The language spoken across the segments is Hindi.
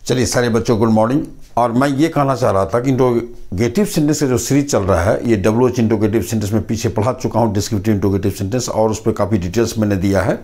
चलिए सारे बच्चों गुड मॉर्निंग। और मैं ये कहना चाह रहा था कि इंट्रोगेटिव सेंटेंस का जो सीरीज चल रहा है, ये WH इंट्रोगेटिव सेंटेंस में पीछे पढ़ा चुका हूँ, डिस्क्रिप्टिव इंट्रोगेटिव सेंटेंस, और उस पर काफ़ी डिटेल्स मैंने दिया है।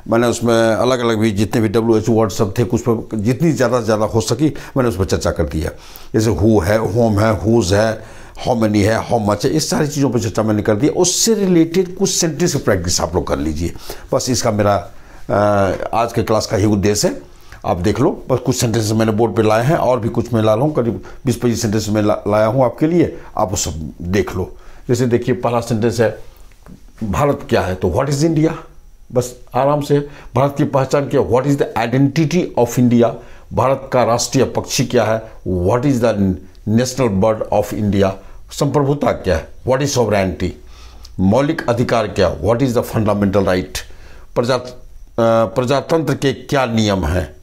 मैंने उसमें अलग अलग भी जितने भी WH वर्ड सब थे, कुछ पर जितनी ज़्यादा से ज़्यादा हो सकी मैंने उस पर चर्चा कर दी है। जैसे हु है, होम है, हुज है, हाउ मेनी है, हाउ मच है, इस सारी चीज़ों पर चर्चा मैंने कर दी। उससे रिलेटेड कुछ सेंटेंस की प्रैक्टिस आप लोग कर लीजिए। बस इसका मेरा आज के क्लास का ही उद्देश्य है। आप देख लो, बस कुछ सेंटेंस मैंने बोर्ड पे लाए हैं और भी कुछ मैं ला रहा हूँ, करीब 20-25 सेंटेंस मैं लाया हूँ आपके लिए। आप वो सब देख लो। जैसे देखिए, पहला सेंटेंस है भारत क्या है, तो व्हाट इज़ इंडिया। बस आराम से भारत की पहचान क्या, what is the identity of India. Bharat का राष्ट्रीय पक्षी क्या है, what is the national bird of India. संप्रभुता क्या है, व्हाट इज सॉवरेनिटी। मौलिक अधिकार क्या, what is the fundamental right. प्रजातंत्र के क्या नियम हैं,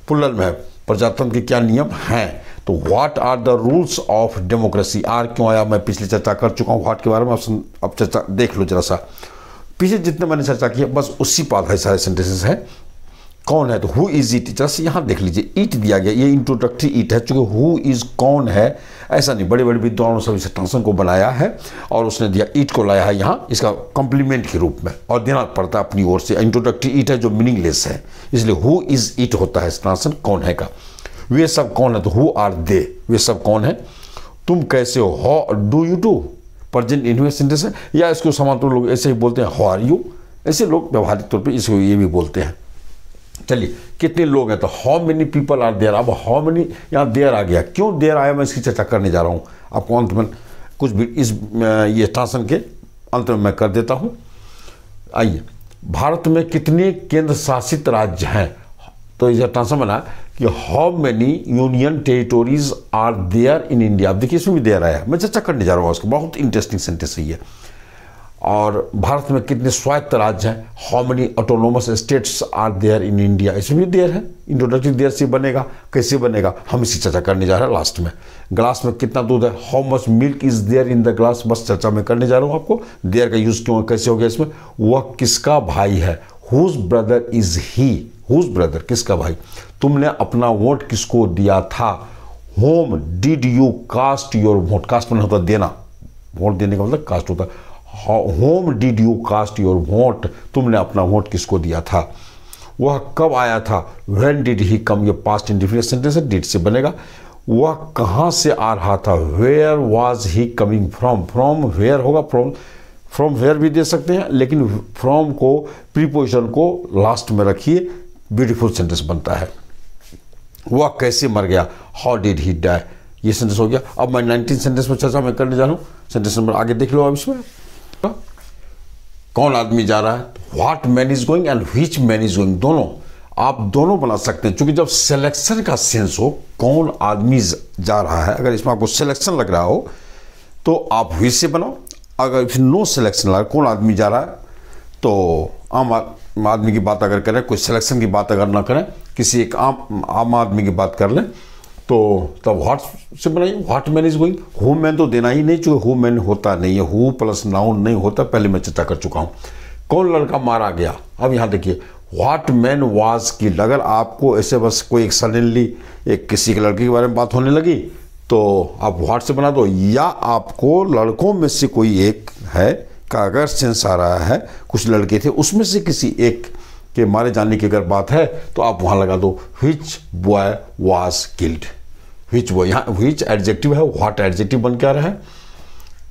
प्लुरल में है, प्रजातंत्र के क्या नियम हैं। तो what are the rules of democracy. R क्यों आया, मैं पिछले चर्चा कर चुका हूँ व्हाट के बारे में। अब चर्चा देख लो जरा सा, पीछे जितने मैंने चर्चा की है बस उसी पर आधारित सारे सेंटेंसेस हैं। कौन है, तो हु इज इट। जरा से यहाँ देख लीजिए, ईट दिया गया, ये इंट्रोडक्टरी ईट है, चूंकि हु इज कौन है ऐसा नहीं, बड़े बड़े विद्वानों ने सब इस ट्रांसलेशन को बनाया है और उसने दिया ईट को लाया है यहाँ इसका कॉम्प्लीमेंट के रूप में, और देना पड़ता है अपनी ओर से। इंट्रोडक्टरी ईट है जो मीनिंगलेस है, इसलिए हु इज इट होता है ट्रांसलेशन कौन है का। वे सब कौन है, तो हु आर दे, वे सब कौन है। तुम कैसे हो, how do you do, present inverse sentence है। या इसको समानांतर लोग ऐसे ही बोलते हैं, हाउ आर यू। ऐसे लोग व्यवहारिक तौर पर इसको ये भी बोलते हैं। चलिए, कितने लोग हैं, तो how many people are there. अब हाउ मेनी यहाँ देयर आ गया, क्यों देयर आया मैं इसकी चर्चा करने जा रहा हूँ आपको अंत में। कुछ भी इस ये ट्रांसलेशन के अंत में मैं कर देता हूँ। आइए, भारत में कितने केंद्र शासित राज्य हैं, तो इसे ट्रांसलेशन बना कि how many union territories are there in India. अब देखिए, इसमें भी देयर आया, मैं चर्चा करने जा रहा हूँ उसको, बहुत इंटरेस्टिंग सेंटेंस है ये। और भारत में कितने स्वायत्त राज्य हैं, how many autonomous states are there in India. इसमें भी देयर है, इंट्रोडक्टरी देयर से बनेगा। कैसे बनेगा, हम इसी चर्चा करने जा रहे हैं लास्ट में। ग्लास में कितना दूध है, how much milk is there in the glass, बस चर्चा में करने जा रहा हूँ आपको। देयर का यूज क्यों, कैसे हो गया इसमें। वह किसका भाई है, whose brother is he, whose brother किसका भाई। तुमने अपना वोट किसको दिया था, whom did you cast your vote. Cast में होता देना, वोट देने का मतलब कास्ट होता है। Whom did you cast your vote, तुमने अपना वोट किसको दिया था। वह कब आया था, व्हेन डिड ही कम, ये पास्ट इंडेफिनिट सेंटेंस है, डिड से बनेगा। वह कहाँ से आ रहा था, where was he coming from. From where होगा, फ्रॉम वेयर भी दे सकते हैं, लेकिन फ्रॉम को प्रीपोजिशन को लास्ट में रखिए, ब्यूटीफुल सेंटेंस बनता है। वह कैसे मर गया, हाउ डिड ही डाई, ये सेंटेंस हो गया। अब मैं 19 सेंटेंस में चर्चा मैं करने जा रहा हूँ। सेंटेंस नंबर आगे देख लो। अब इसमें कौन आदमी जा रहा है, what man is going and which man is going, दोनों आप दोनों बना सकते हैं। क्योंकि जब सिलेक्शन का सेंस हो, कौन आदमी जा रहा है, अगर इसमें आपको सिलेक्शन लग रहा हो तो आप व्हिच से बनाओ। अगर फिर नो सिलेक्शन लगा, कौन आदमी जा रहा है, तो आम आदमी की बात अगर करें, कोई सिलेक्शन की बात अगर ना करें, किसी एक आम आदमी की बात कर लें, तो तब व्हाट से बनाइए, what man is going. Who man तो देना ही नहीं, चूंकि हु मैन होता नहीं है, हु प्लस नाउन नहीं होता, पहले मैं चर्चा कर चुका हूँ। कौन लड़का मारा गया, अब यहाँ देखिए, व्हाट मैन वाज किल्ड। अगर आपको ऐसे बस कोई एक सडनली एक किसी के लड़के के बारे में बात होने लगी, तो आप व्हाट से बना दो। या आपको लड़कों में से कोई एक है का अगर सेंस आ रहा है, कुछ लड़के थे उसमें से किसी एक के मारे जाने की अगर बात है, तो आप वहाँ लगा दो which boy was killed. Which boy, यहाँ व्हिच एडजेक्टिव है, व्हाट एडजेक्टिव बन के आ रहा है।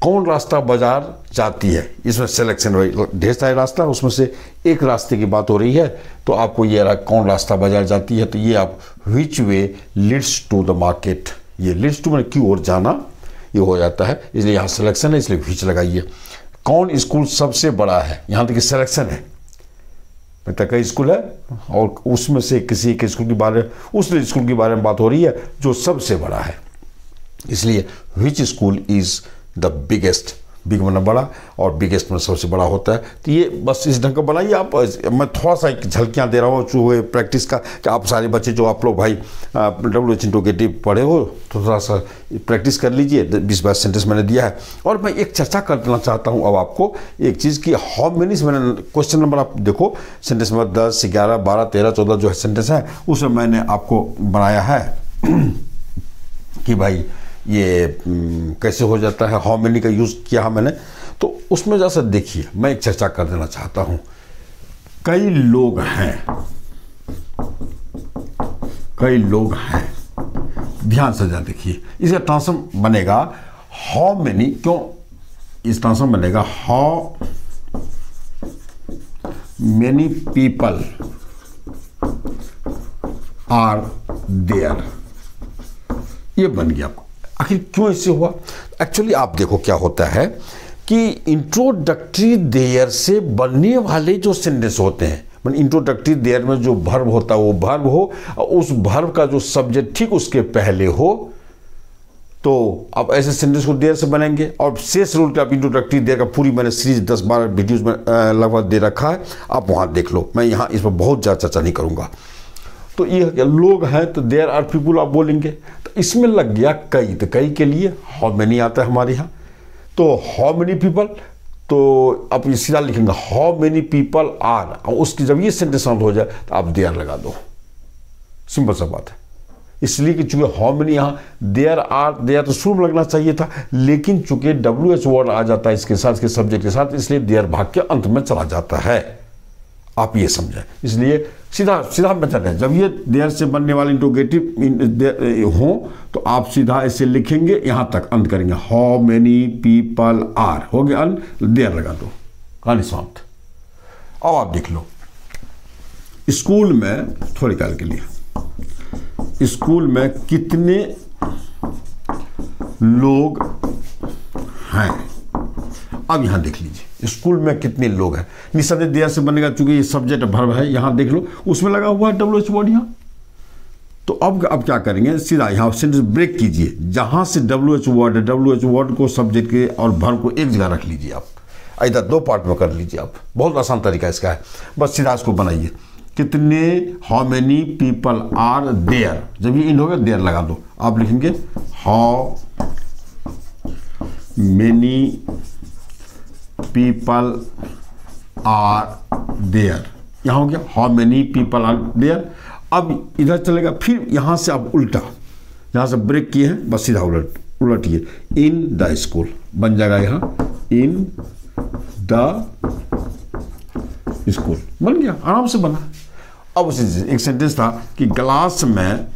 कौन रास्ता बाजार जाती है, इसमें सिलेक्शन भाई ढेर सारे रास्ता, उसमें से एक रास्ते की बात हो रही है, तो आपको ये रहा कौन रास्ता बाजार जाती है, तो ये आप which way leads to the market, ये लीड्स टू मैंने की ओर जाना, ये हो जाता है, इसलिए यहाँ सिलेक्शन है, इसलिए व्हिच लगाइए। कौन स्कूल सबसे बड़ा है, यहाँ देखिए सिलेक्शन है, मतलब कई स्कूल है और उसमें से किसी के स्कूल के बारे, उस स्कूल के बारे में बात हो रही है जो सबसे बड़ा है, इसलिए which school is the biggest. Big मतलब बड़ा और बिगेस्ट में सबसे बड़ा होता है। तो ये बस इस ढंग का बनाइए आप। मैं थोड़ा सा झलकियाँ दे रहा हूँ जो प्रैक्टिस का, कि आप सारे बच्चे जो आप लोग भाई WH इंट्रोगेटिव पढ़े हो, तो थोड़ा सा प्रैक्टिस कर लीजिए। 20-22 सेंटेंस मैंने दिया है। और मैं एक चर्चा करना चाहता हूँ अब आपको एक चीज़ की, हाउ मेनी से मैंने क्वेश्चन नंबर आप देखो, सेंटेंस नंबर 10, 11, 12, 13, 14 जो है सेंटेंस है, उसमें मैंने आपको बनाया है कि भाई ये कैसे हो जाता है, हाउ मेनी का यूज़ किया मैंने, तो उसमें जैसा देखिए मैं एक चर्चा कर देना चाहता हूँ। कई लोग हैं, ध्यान से जरा देखिए, इसका ट्रांसफॉर्म बनेगा हाउ मेनी, क्यों इस ट्रांसफॉर्म बनेगा how many people are there, ये बन गया। आखिर क्यों ऐसे हुआ? एक्चुअली आप देखो क्या होता है कि इंट्रोडक्टरी देयर से बनने वाले जो सेंटेंस होते हैं, मतलब इंट्रोडक्टरी देयर में जो वर्ब होता है वो वर्ब हो, और उस वर्ब का जो सब्जेक्ट ठीक उसके पहले हो, तो आप ऐसे सेंटेंस को देयर से बनेंगे। और शेष रूल का इंट्रोडक्टरी देयर का पूरी मैंने सीरीज 10-12 वीडियोज में लगभग दे रखा है, आप वहाँ देख लो, मैं यहाँ इस पर बहुत ज़्यादा चर्चा नहीं करूँगा। तो ये लोग हैं तो देयर आर पीपुल आप बोलेंगे, तो इसमें लग गया कई, तो कई के लिए हाउ मेनी आता है हमारे यहाँ, तो हाउ मेनी पीपल, तो आप सीधा लिखेंगे हाउ मेनी पीपल आर, और उसकी जब ये सेंटेंस हो जाए तो आप देयर लगा दो, सिंपल सा बात है। इसलिए कि चूंकि हाउ मेनी यहाँ देयर आर, देयर तो शुरू में लगना चाहिए था, लेकिन चूंकि WH वर्ड आ जाता है इसके साथ, इसके सब्जेक्ट के साथ, इसलिए देयर भाग के अंत में चला जाता है, आप ये समझें। इसलिए सीधा मेथड है, जब ये देयर से बनने वाले इंट्रोगेटिव हो तो आप सीधा ऐसे लिखेंगे, यहाँ तक अंत करेंगे, हाउ मेनी पीपल आर, हो गया अंत, देयर लगा दो, कहानी समाप्त। अब आप देख लो, स्कूल में थोड़ी काल के लिए, स्कूल में कितने लोग हैं, अब यहां देख लीजिए स्कूल में कितने लोग हैं, निसंदेह देयर से बनेगा, चूंकि ये सब्जेक्ट वर्ब है, यहां देख लो उसमें लगा हुआ है WH वर्ड यहां। तो अब क्या करेंगे, सीधा यहां सेंटेंस ब्रेक कीजिए, जहां से WH वर्ड है, WH वर्ड को सब्जेक्ट के और वर्ब को एक जगह रख लीजिए, आप इधर 2 पार्ट में कर लीजिए, आप बहुत आसान तरीका इसका है, बस सीधा इसको बनाइए, कितने how many people are there, जब ये इंड हो गया देयर लगा दो, आप लिखेंगे how many people are there, यहां हो गया how many people are there. अब इधर चलेगा, फिर यहां से आप उल्टा, यहां से ब्रेक किए हैं, बस सीधा उलटिए, इन द स्कूल बन जाएगा, यहां इन द स्कूल बन गया, आराम से बना। अब उसी एक सेंटेंस था कि ग्लास में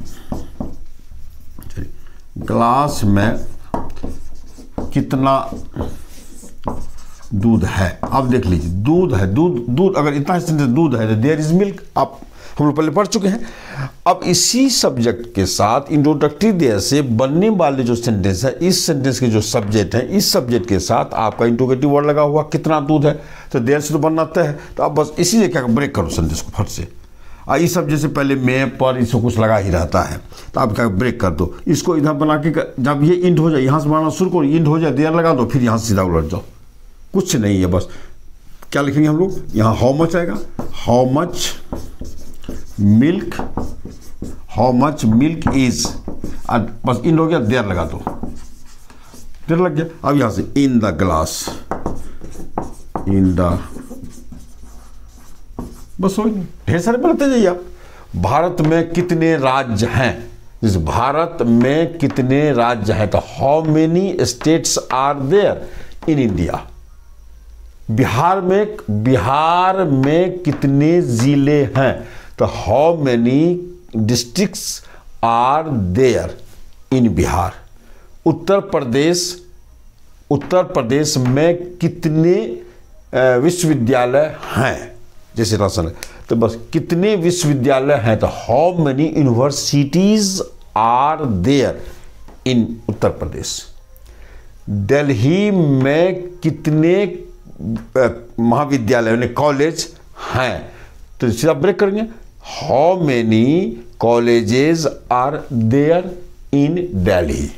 कितना दूध है, अब देख लीजिए दूध है, दूध अगर इतना सेंटेंस दूध है तो देयर इज मिल्क, आप हम लोग पहले पढ़ चुके हैं। अब इसी सब्जेक्ट के साथ इंट्रोडक्टरी देयर से बनने वाले जो सेंटेंस है, इस सेंटेंस के जो सब्जेक्ट है, इस सब्जेक्ट के साथ आपका इंट्रोगेटिव वर्ड लगा हुआ, कितना दूध है, तो देयर से तो बनना तय है, तो आप बस इसी से क्या ब्रेक करो सेंटेंस को फट से, इस सब्जेक्ट से पहले में पर इसको कुछ लगा ही रहता है, तो आप क्या ब्रेक कर दो, इसको इधर बना के, जब ये इंड हो जाए यहाँ से बनाना शुरू करो, इंड हो जाए देयर लगा दो, फिर यहाँ से सीधा उलट जाओ, कुछ नहीं है, बस क्या लिखेंगे हम लोग, यहाँ हाउ मच आएगा, हाउ मच मिल्क इज, बस इंड हो गया, देयर लगा दो, देयर लग गया। अब यहाँ से इन द ग्लास, बस हो गया, ढेर सारे बनाते जाइए आप। भारत में कितने राज्य हैं, जैसे भारत में कितने राज्य हैं, तो how many states are there in India. Bihar में कितने जिले हैं, तो how many districts are there in Bihar. Uttar Pradesh में कितने विश्वविद्यालय हैं, जैसे राशन है, तो बस कितने विश्वविद्यालय हैं, तो how many universities are there in Uttar Pradesh. Delhi में कितने महाविद्यालय यानी कॉलेज हैं, तो सीधा ब्रेक करेंगे, how many colleges are there in Delhi.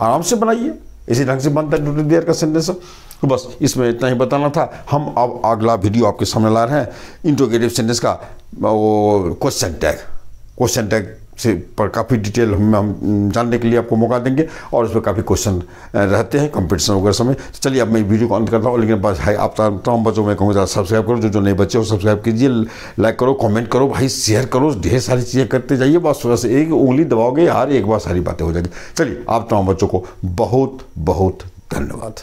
आराम से बनाइए, इसी ढंग से बनता है देयर का सेंटेंस। तो बस इसमें इतना ही बताना था। हम अब अगला वीडियो आपके सामने ला रहे हैं इंट्रोगेटिव सेंटेंस का, वो क्वेश्चन टैग से पर काफ़ी डिटेल हम जानने के लिए आपको मौका देंगे, और उसमें काफ़ी क्वेश्चन रहते हैं कंपटीशन वगैरह समय। चलिए अब मैं वीडियो को अंत करता हूँ, लेकिन बस है आप तमाम बच्चों में कहूँगा सब्सक्राइब करो, जो नए बच्चे हो सब्सक्राइब कीजिए, लाइक करो, कमेंट करो भाई, शेयर करो, ढेर सारी चीज़ें करते जाइए। बस बस एक उंगली दबाओगे यार, एक बार सारी बातें हो जाएगी। चलिए आप तमाम बच्चों को बहुत बहुत धन्यवाद।